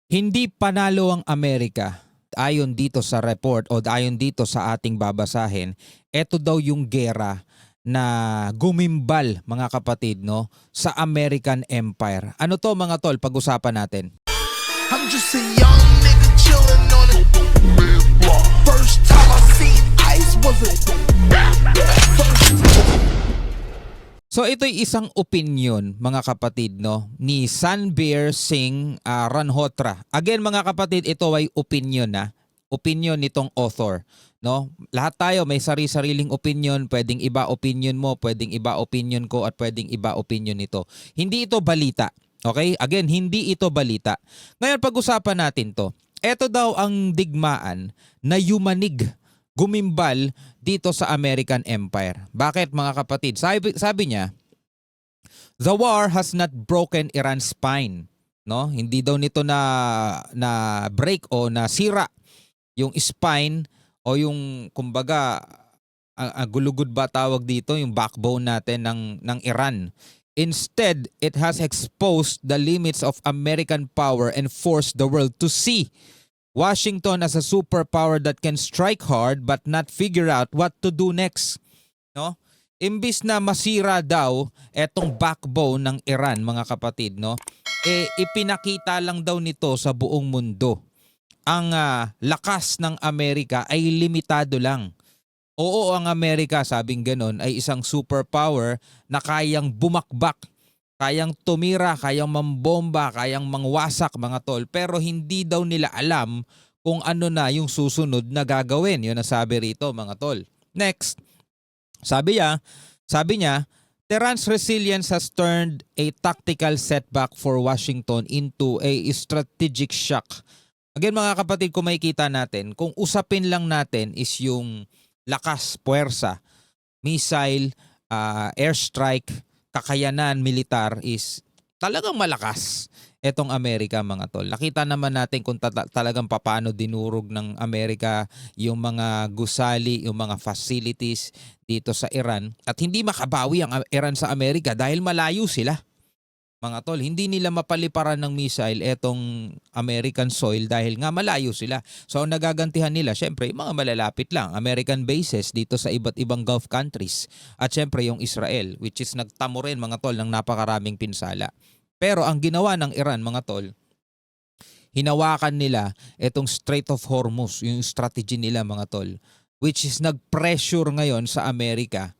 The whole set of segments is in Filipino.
Hindi panalo ang Amerika. Ayon dito sa report o ayon dito sa ating babasahin, ito daw yung gera na gumimbal mga kapatid no sa American Empire. Ano to mga tol, pag-usapan natin. I'm just a young nigga chillin' on it. First time I seen ice was a So ito'y isang opinion mga kapatid no ni Sanbir Singh Ranhotra. Again mga kapatid, ito ay opinion na. Opinion nitong author, no? Lahat tayo may sari-sariling opinion, pwedeng iba opinion mo, pwedeng iba opinion ko at pwedeng iba opinion nito. Hindi ito balita. Okay? Again, hindi ito balita. Ngayon pag-usapan natin 'to. Ito daw ang digmaan na yumanig, gumimbal dito sa American Empire. Bakit mga kapatid? Sabi niya, the war has not broken Iran's spine. No? Hindi daw nito na break o nasira yung spine o yung kumbaga gulugod ba tawag dito, yung backbone natin ng Iran. Instead, it has exposed the limits of American power and forced the world to see Washington as a superpower that can strike hard but not figure out what to do next. No? Imbis na masira daw etong backbone ng Iran, mga kapatid, no? Ipinakita lang daw nito sa buong mundo. Ang lakas ng Amerika ay limitado lang. Oo, ang Amerika, sabing ganon, ay isang superpower na kayang bumakbak, kayang tumira, kayang mambomba, kayang mangwasak mga tol. Pero hindi daw nila alam kung ano na yung susunod na gagawin. Yun ang sabi rito mga tol. Next, sabi niya, Tehran's resilience has turned a tactical setback for Washington into a strategic shock. Again mga kapatid, kung makikita natin, kung usapin lang natin is yung lakas, puwersa, missile, airstrike, kakayanan, militar is talagang malakas etong Amerika mga tol. Nakita naman natin kung talagang paano dinurog ng Amerika yung mga gusali, yung mga facilities dito sa Iran. At hindi makabawi ang Iran sa Amerika dahil malayo sila. Mga tol, hindi nila mapaliparan ng missile etong American soil dahil nga malayo sila. So ang nagagantihan nila, syempre, yung mga malalapit lang, American bases dito sa iba't ibang Gulf countries. At syempre yung Israel, which is nagtamo rin mga tol ng napakaraming pinsala. Pero ang ginawa ng Iran mga tol, hinawakan nila etong Strait of Hormuz, yung strategy nila mga tol, which is nag-pressure ngayon sa Amerika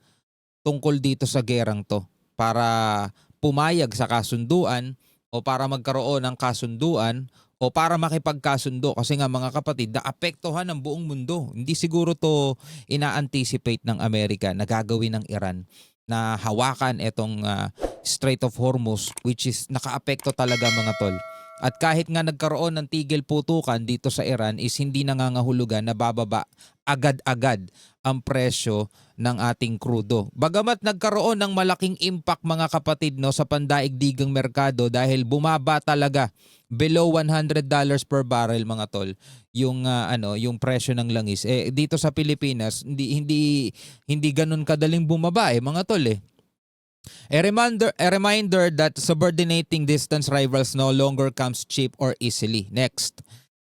tungkol dito sa gerang to para pumayag sa kasunduan o para magkaroon ng kasunduan o para makipagkasundo kasi nga mga kapatid, naapektuhan ng buong mundo. Hindi siguro to ina-anticipate ng Amerika na gagawin ng Iran na hawakan itong Strait of Hormuz, which is nakaapekto talaga mga tol. At kahit nga nagkaroon ng tigil putukan dito sa Iran is hindi nangangahulugan na bababa agad-agad ang presyo ng ating krudo. Bagamat nagkaroon ng malaking impact mga kapatid no sa pandaigdigang merkado dahil bumaba talaga below $100 per barrel mga tol yung yung presyo ng langis. Dito sa Pilipinas hindi ganoon kadaling bumaba mga tol . A reminder that subordinating distance rivals no longer comes cheap or easily. Next,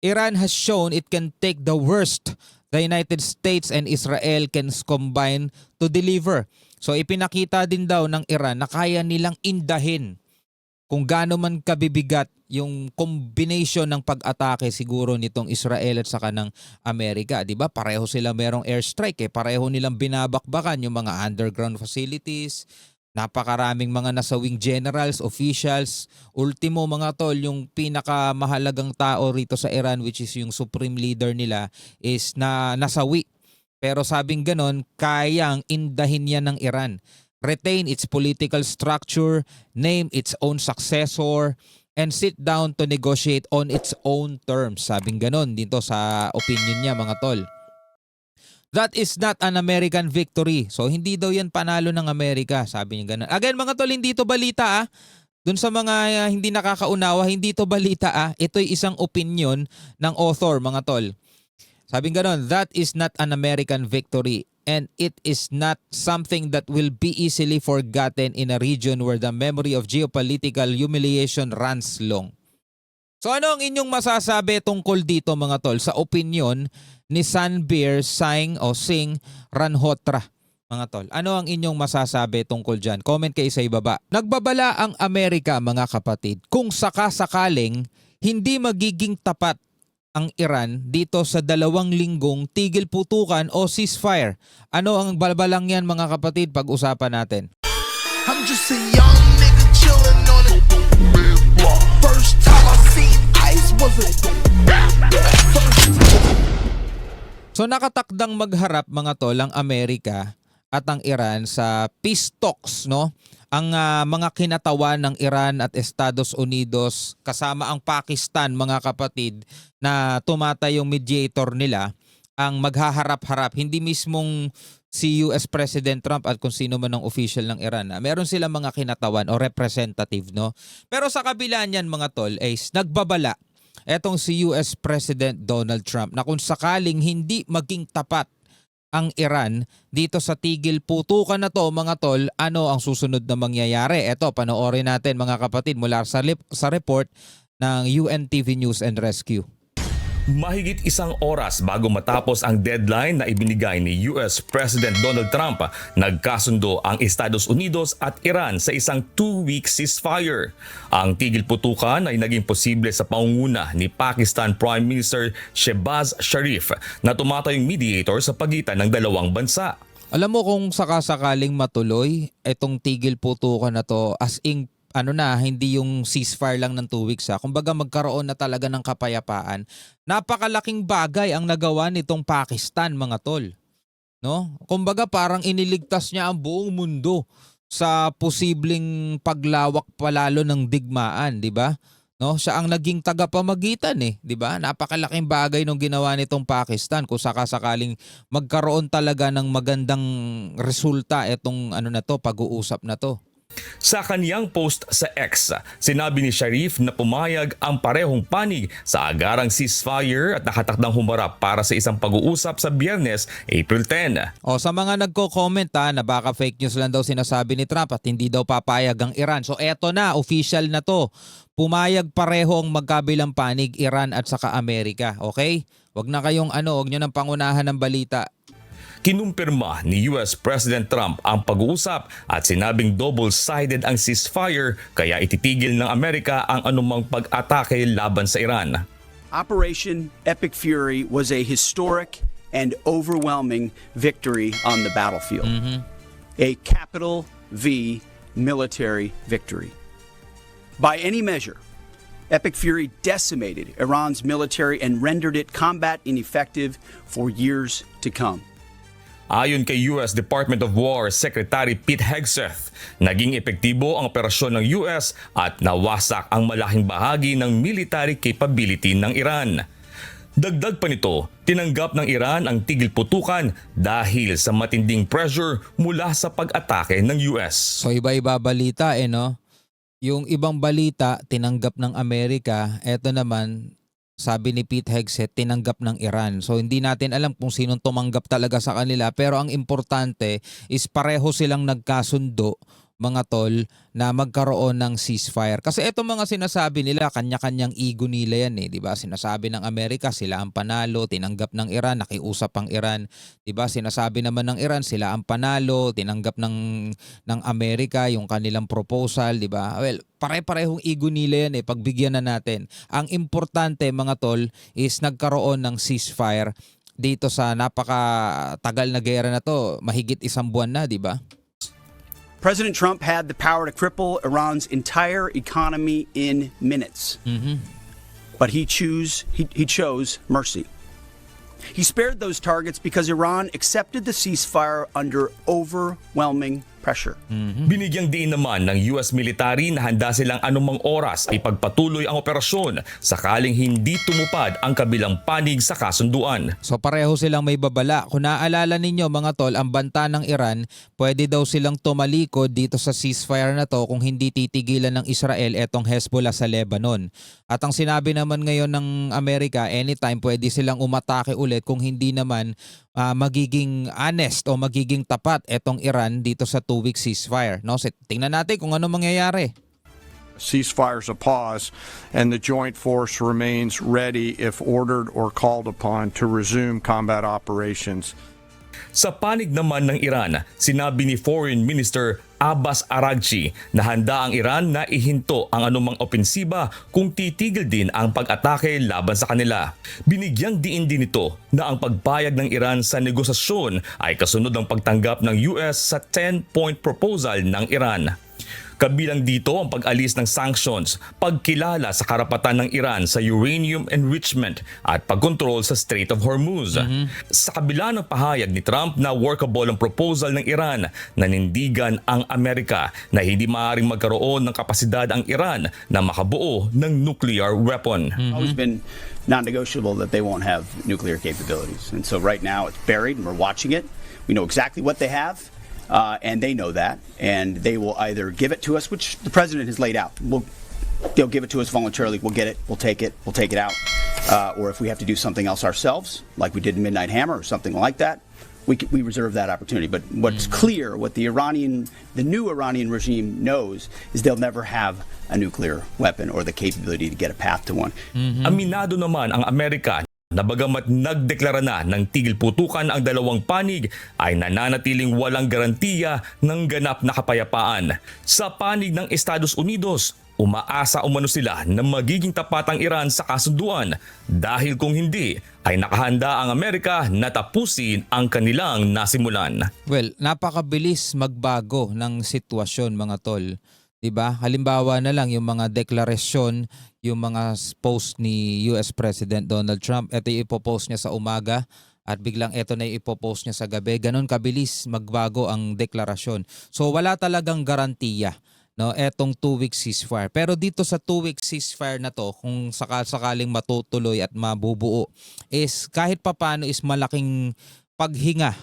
Iran has shown it can take the worst the United States and Israel can combine to deliver. So ipinakita din daw ng Iran na kaya nilang indahin kung gaano man kabibigat yung combination ng pag-atake siguro nitong Israel at saka ng Amerika. Diba? Pareho sila merong airstrike . Pareho nilang binabakbakan yung mga underground facilities. Napakaraming mga nasawing generals, officials. Ultimo mga tol, yung pinakamahalagang tao rito sa Iran which is yung supreme leader nila is nasawi. Pero sabing ganon, kayang indahin yan ng Iran. Retain its political structure, name its own successor, and sit down to negotiate on its own terms. Sabing ganon dito sa opinion niya mga tol. That is not an American victory. So hindi daw yan panalo ng Amerika, sabi niya ganun. Again mga tol, hindi to balita . Dun sa mga hindi nakakaunawa, hindi to balita . Ito'y isang opinion ng author mga tol. Sabi nga ganun, that is not an American victory and it is not something that will be easily forgotten in a region where the memory of geopolitical humiliation runs long. So ano ang inyong masasabi tungkol dito mga tol sa opinion ni Sanbir Singh Ranhotra? Mga tol, ano ang inyong masasabi tungkol dyan? Comment kayo sa ibaba. Nagbabala ang Amerika mga kapatid kung sakasakaling hindi magiging tapat ang Iran dito sa 2 linggong tigil putukan o ceasefire. Ano ang balbalang yan mga kapatid? Pag-usapan natin. I'm just a young nigga chillin' on it. First time I seen ice was a So nakatakdang magharap mga tol ang Amerika at ang Iran sa peace talks, no? Ang mga kinatawan ng Iran at Estados Unidos kasama ang Pakistan mga kapatid na tumatay yung mediator nila ang maghaharap-harap, hindi mismong si US President Trump at kung sino man ang official ng Iran. Meron silang mga kinatawan o representative, no? Pero sa kabila niyan mga tol ay nagbabala etong si US President Donald Trump na kung sakaling hindi maging tapat ang Iran dito sa tigil putukan na to mga tol, ano ang susunod na mangyayari? Ito, panoorin natin mga kapatid mula sa report ng UNTV News and Rescue. Mahigit 1 oras bago matapos ang deadline na ibinigay ni US President Donald Trump, nagkasundo ang Estados Unidos at Iran sa isang 2-week ceasefire. Ang tigil putukan ay naging posible sa pangunguna ni Pakistan Prime Minister Shehbaz Sharif na tumatayong mediator sa pagitan ng dalawang bansa. Alam mo kung sakasakaling matuloy itong tigil putukan na to as in hindi yung ceasefire lang ng 2 weeks kumbaga magkaroon na talaga ng kapayapaan. Napakalaking bagay ang nagawa nitong Pakistan mga tol. No? Kumbaga parang iniligtas niya ang buong mundo sa posibleng paglawak palalo ng digmaan, di ba? No, siya ang naging tagapamagitan di ba? Napakalaking bagay nung ginawa nitong Pakistan kung sakasakaling magkaroon talaga ng magandang resulta itong pag-uusap na to. Sa kaniyang post sa X, sinabi ni Sharif na pumayag ang parehong panig sa agarang ceasefire at nakatakdang humarap para sa isang pag-uusap sa Biyernes, April 10. O sa mga nagko-comment na baka fake news lang daw sinasabi ni Trump at hindi daw papayag ang Iran. So eto na, official na to. Pumayag pareho ang magkabilang panig, Iran at saka Amerika. Okay? Wag na kayong wag nyo nang pangunahan ng balita. Kinumpirma ni US President Trump ang pag-uusap at sinabing double-sided ang ceasefire kaya ititigil ng Amerika ang anumang pag-atake laban sa Iran. Operation Epic Fury was a historic and overwhelming victory on the battlefield. A capital V military victory. By any measure, Epic Fury decimated Iran's military and rendered it combat ineffective for years to come. Ayon kay US Department of War Secretary Pete Hegseth, naging epektibo ang operasyon ng US at nawasak ang malaking bahagi ng military capability ng Iran. Dagdag pa nito, tinanggap ng Iran ang tigil putukan dahil sa matinding pressure mula sa pag-atake ng US. So iba-iba balita no? Yung ibang balita tinanggap ng Amerika, eto naman sabi ni Pete Hegseth, tinanggap ng Iran. So hindi natin alam kung sinong tumanggap talaga sa kanila pero ang importante is pareho silang nagkasundo mga tol na magkaroon ng ceasefire. Kasi itong mga sinasabi nila, kanya-kanyang ego nila yan di ba? Sinasabi ng Amerika sila ang panalo, tinanggap ng Iran, nakiusap ang Iran. Di ba? Sinasabi naman ng Iran sila ang panalo, tinanggap ng Amerika yung kanilang proposal, di ba? Well, pare-parehong ego nila yan pagbigyan na natin. Ang importante mga tol is nagkaroon ng ceasefire dito sa napakatagal na gera na to, mahigit 1 buwan na, di ba? President Trump had the power to cripple Iran's entire economy in minutes. But he chose mercy. He spared those targets because Iran accepted the ceasefire under overwhelming pressure. Binigyang diin naman ng US military na handa silang anumang oras ay pagpatuloy ang operasyon sakaling hindi tumupad ang kabilang panig sa kasunduan. So pareho silang may babala. Kung naaalala ninyo mga tol, ang banta ng Iran, pwede daw silang tumalikod dito sa ceasefire na to kung hindi titigilan ng Israel etong Hezbollah sa Lebanon. At ang sinabi naman ngayon ng Amerika, anytime pwede silang umatake ulit kung hindi naman magiging honest o magiging tapat etong Iran dito sa 2-week ceasefire. No? So, tingnan natin kung ano mangyayari. ceasefire's a pause, and the joint force remains ready if ordered or called upon to resume combat operations. Sa panig naman ng Iran, sinabi ni Foreign Minister Abbas Araghchi na handa ang Iran na ihinto ang anumang opensiba kung titigil din ang pag-atake laban sa kanila. Binigyang diin din ito na ang pagpayag ng Iran sa negosasyon ay kasunod ng pagtanggap ng US sa 10-point proposal ng Iran. Kabilang dito ang pag-alis ng sanctions, pagkilala sa karapatan ng Iran sa uranium enrichment at pagkontrol sa Strait of Hormuz. Sa kabila ng pahayag ni Trump na workable ang proposal ng Iran, nanindigan ang Amerika na hindi maaaring magkaroon ng kapasidad ang Iran na makabuo ng nuclear weapon. Always been non-negotiable that they won't have nuclear capabilities. And so right now it's buried and we're watching it. We know exactly what they have. And they know that, and they will either give it to us, which the president has laid out. They'll give it to us voluntarily. We'll get it. We'll take it. We'll take it out. Or if we have to do something else ourselves, like we did in Midnight Hammer or something like that, we reserve that opportunity. But what's clear, what the new Iranian regime knows, is they'll never have a nuclear weapon or the capability to get a path to one. Aminado naman ang Amerika na bagamat nagdeklara na ng tigil putukan ang dalawang panig ay nananatiling walang garantiya ng ganap na kapayapaan. Sa panig ng Estados Unidos, umaasa umano sila na magiging tapat ang Iran sa kasunduan dahil kung hindi ay nakahanda ang Amerika na tapusin ang kanilang nasimulan. Well, napakabilis magbago ng sitwasyon mga tol. 'Di ba? Halimbawa na lang yung mga deklarasyon, yung mga post ni US President Donald Trump, ito yung ipopost niya sa umaga at biglang ito na yung ipopost niya sa gabi. Ganon kabilis magbago ang deklarasyon. So wala talagang garantiya, no, etong 2-week ceasefire. Pero dito sa 2-week ceasefire na to, kung sakaling matutuloy at mabubuo, is kahit papano is malaking paghinga,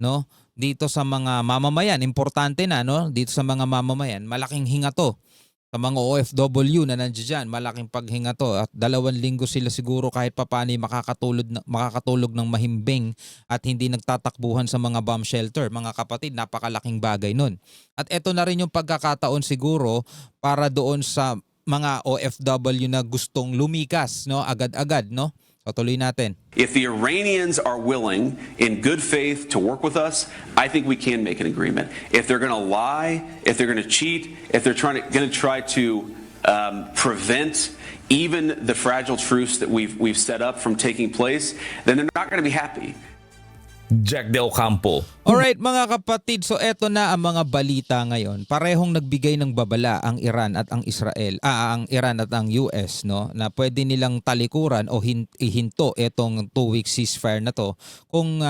no, dito sa mga mamamayan. Importante na, no, dito sa mga mamamayan, malaking hinga to. Sa mga OFW na nandiyan, malaking paghinga to. At 2 linggo sila siguro kahit papaano makakatulog ng mahimbing at hindi nagtatakbuhan sa mga bomb shelter. Mga kapatid, napakalaking bagay nun. At eto na rin yung pagkakataon siguro para doon sa mga OFW na gustong lumikas, no, agad-agad, no? Patuloy natin. If the Iranians are willing, in good faith, to work with us, I think we can make an agreement. If they're going to lie, if they're going to cheat, if they're going to try to prevent even the fragile truce that we've set up from taking place, then they're not going to be happy. Jack De Ocampo. Alright mga kapatid, so eto na ang mga balita ngayon. Parehong nagbigay ng babala ang Iran at ang Israel, ang Iran at ang US, no, na pwede nilang talikuran o ihinto etong 2-week ceasefire na to kung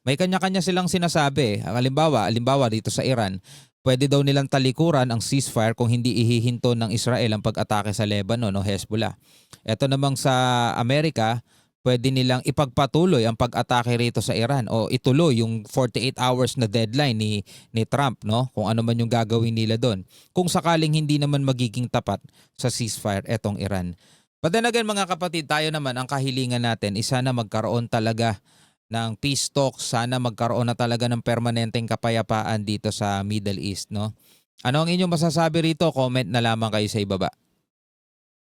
may kanya-kanya silang sinasabi. Halimbawa dito sa Iran, pwede daw nilang talikuran ang ceasefire kung hindi ihihinto ng Israel ang pag-atake sa Lebanon o Hezbollah. Eto namang sa Amerika, pwede nilang ipagpatuloy ang pag-atake rito sa Iran o ituloy yung 48 hours na deadline ni Trump, no? Kung ano man yung gagawin nila doon. Kung sakaling hindi naman magiging tapat sa ceasefire etong Iran. But then again mga kapatid, tayo naman ang kahilingan natin is sana magkaroon talaga ng peace talks, sana magkaroon na talaga ng permanenteng kapayapaan dito sa Middle East, no? Ano ang inyong masasabi rito? Comment na lamang kayo sa ibaba.